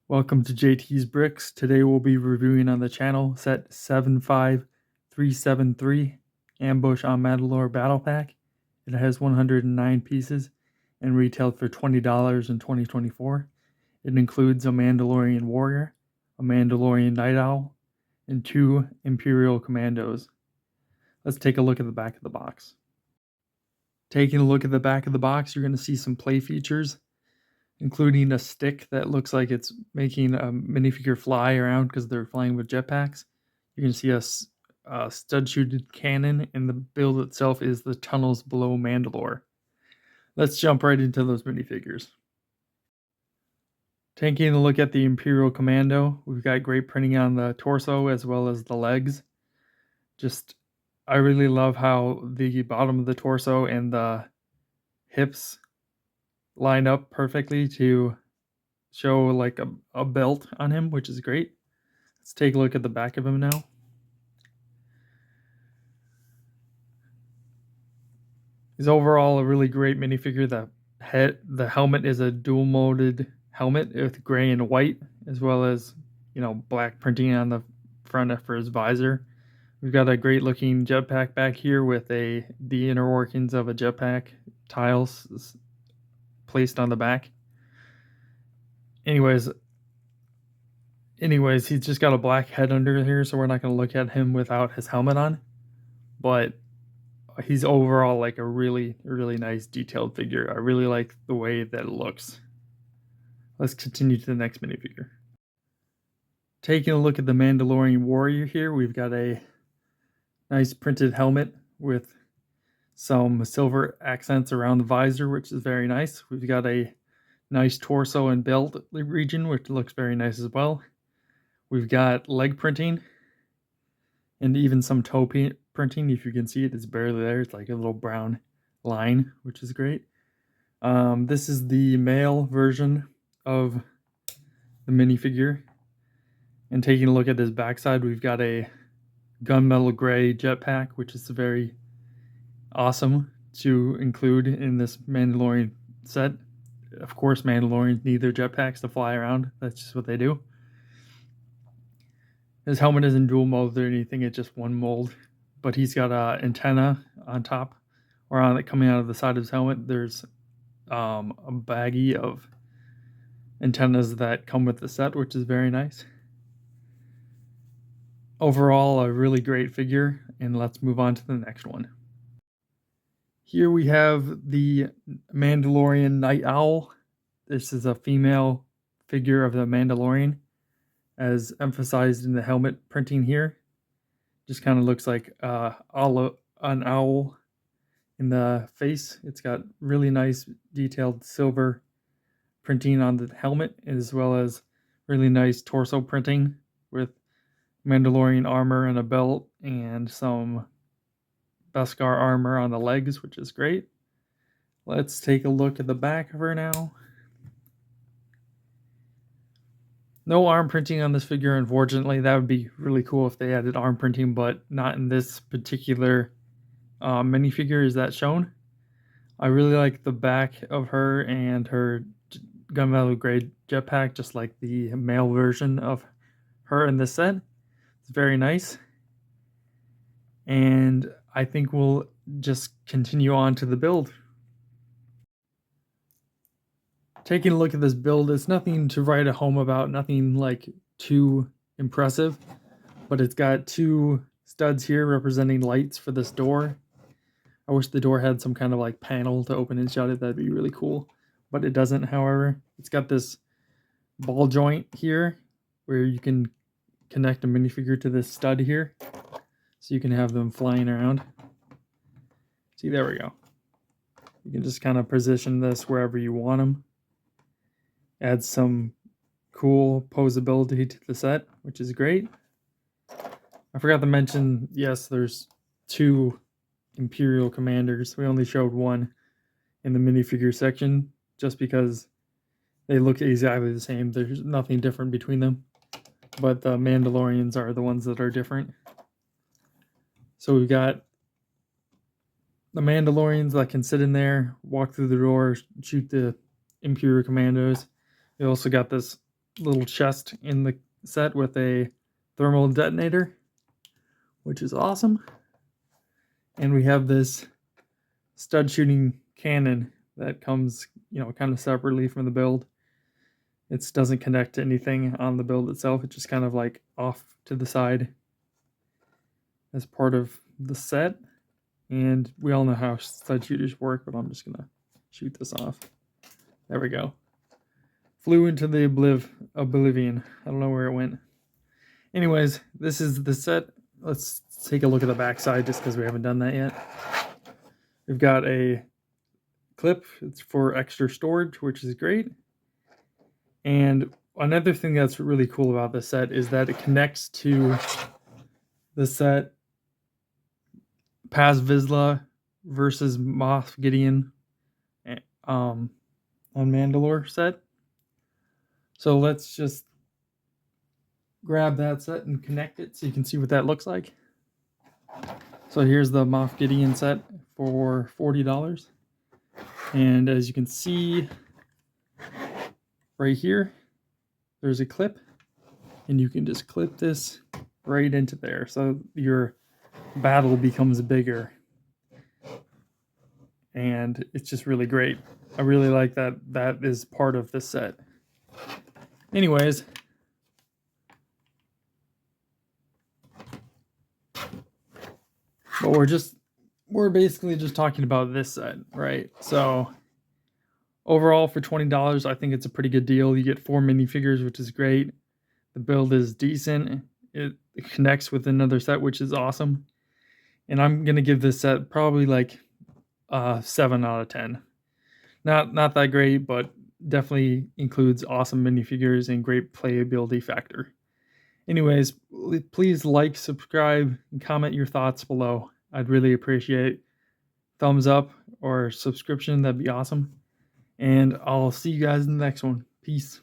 Welcome to JT's Bricks. Today we'll be reviewing on the channel set 75373 Ambush on Mandalore Battle Pack. It has 109 pieces and retailed for $20 in 2024. It includes a Mandalorian Warrior, a Mandalorian Night Owl, and 2 Imperial Commandos. Let's take a look at the back of the box. Taking a look at the back of the box, you're going to see some play features, including a stick that looks like it's making a minifigure fly around because they're flying with jetpacks. You can see a stud-shooted cannon, and the build itself is the tunnels below Mandalore. Let's jump right into those minifigures. Taking a look at the Imperial Commando, we've got great printing on the torso as well as the legs. I really love how the bottom of the torso and the hips line up perfectly to show like a belt on him, which is great. Let's take a look at the back of him now. He's overall a really great minifigure. The helmet is a dual molded helmet with gray and white, as well as black printing on the front for his visor. We've got a great looking jetpack back here with the inner workings of a jetpack tiles placed on the back. Anyways, he's just got a black head under here, so we're not going to look at him without his helmet on. But he's overall like a really, really nice detailed figure. I really like the way that it looks. Let's continue to the next minifigure. Taking a look at the Mandalorian Warrior here, we've got a nice printed helmet with some silver accents around the visor, which is very nice. We've got a nice torso and belt region, which looks very nice as well. We've got leg printing and even some toe printing. If you can see it, it's barely there. It's like a little brown line, which is great. This is the male version of the minifigure. And taking a look at his backside, we've got a gunmetal gray jetpack, which is very awesome to include in this Mandalorian set. Of course, Mandalorians need their jetpacks to fly around. That's just what they do. His helmet isn't dual molded or anything, it's just one mold. But he's got an antenna on top, or on it coming out of the side of his helmet. There's a baggie of antennas that come with the set, which is very nice. Overall, a really great figure, and let's move on to the next one. Here we have the Mandalorian Night Owl. This is a female figure of the Mandalorian, as emphasized in the helmet printing here. Just kind of looks like an owl in the face. It's got really nice detailed silver printing on the helmet, as well as really nice torso printing with Mandalorian armor and a belt and some Beskar armor on the legs, which is great. Let's take a look at the back of her now. No arm printing on this figure, unfortunately. That would be really cool if they added arm printing, but not in this particular minifigure. Is that shown? I really like the back of her and her gunmetal gray jetpack, just like the male version of her in this set. It's very nice. And I think we'll just continue on to the build. Taking a look at this build, it's nothing to write home about, nothing like too impressive, but it's got 2 studs here representing lights for this door. I wish the door had some kind of like panel to open and shut it. That'd be really cool, but it doesn't. However, it's got this ball joint here where you can connect a minifigure to this stud here, so you can have them flying around. See, there we go. You can just kind of position this wherever you want them. Adds some cool posability to the set, which is great. I forgot to mention, yes, there's 2 Imperial Commanders. We only showed one in the minifigure section just because they look exactly the same. There's nothing different between them, but the Mandalorians are the ones that are different. So we've got the Mandalorians that can sit in there, walk through the door, shoot the Imperial Commandos. We also got this little chest in the set with a thermal detonator, which is awesome. And we have this stud shooting cannon that comes, kind of separately from the build. It doesn't connect to anything on the build itself. It's just kind of like off to the side as part of the set. And we all know how stud shooters work, but I'm just gonna shoot this off. There we go. Flew into the oblivion. I don't know where it went. Anyways, this is the set. Let's take a look at the backside just because we haven't done that yet. We've got a clip. It's for extra storage, which is great. And another thing that's really cool about this set is that it connects to the set Paz Vizsla versus Moff Gideon on Mandalore set. So let's just grab that set and connect it so you can see what that looks like. So here's the Moff Gideon set for $40. And as you can see right here, there's a clip, and you can just clip this right into there. So your battle becomes bigger. And it's just really great. I really like that that is part of this set. Anyways, but we're basically just talking about this set, right? So overall for $20, I think it's a pretty good deal. You get 4 minifigures, which is great. The build is decent. It connects with another set, which is awesome. And I'm gonna give this set probably like 7 out of 10. Not that great, but definitely includes awesome minifigures and great playability factor. Anyways, please like, subscribe, and comment your thoughts below. I'd really appreciate thumbs up or subscription. That'd be awesome. And I'll see you guys in the next one. Peace.